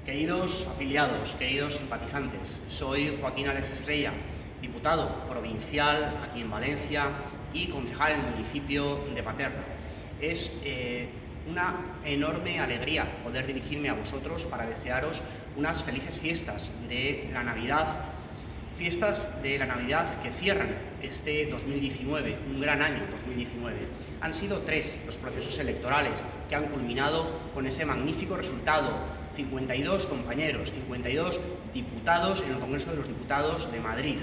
Queridos afiliados, queridos simpatizantes, soy Joaquín Alex Estrella, diputado provincial aquí en Valencia y concejal en el municipio de Paterna. Es una enorme alegría poder dirigirme a vosotros para desearos unas felices fiestas de la Navidad que cierran este 2019, un gran año 2019. Han sido 3 los procesos electorales que han culminado con ese magnífico resultado: 52 compañeros, 52 diputados en el Congreso de los Diputados de Madrid.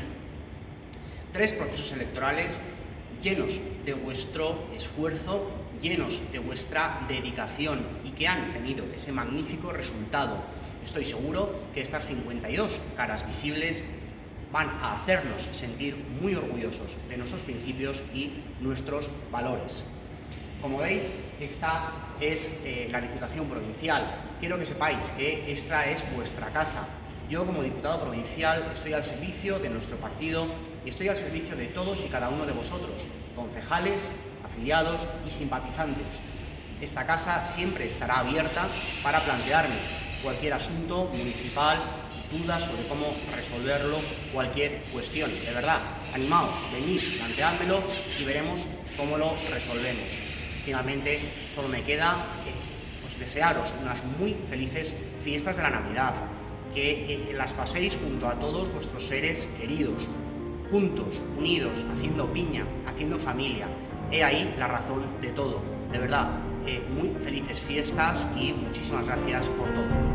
3 procesos electorales llenos de vuestro esfuerzo, llenos de vuestra dedicación y que han tenido ese magnífico resultado. Estoy seguro que estas 52 caras visibles van a hacernos sentir muy orgullosos de nuestros principios y nuestros valores. Como veis, esta es la Diputación Provincial. Quiero que sepáis que esta es vuestra casa. Yo, como diputado provincial, estoy al servicio de nuestro partido y estoy al servicio de todos y cada uno de vosotros, concejales, afiliados y simpatizantes. Esta casa siempre estará abierta para plantearme cualquier asunto municipal, dudas sobre cómo resolverlo, cualquier cuestión. De verdad, animaos, venid, planteádmelo y veremos cómo lo resolvemos. Finalmente, solo me queda desearos unas muy felices fiestas de la Navidad, que las paséis junto a todos vuestros seres queridos, juntos, unidos, haciendo piña, haciendo familia. He ahí la razón de todo. De verdad, muy felices fiestas y muchísimas gracias por todo.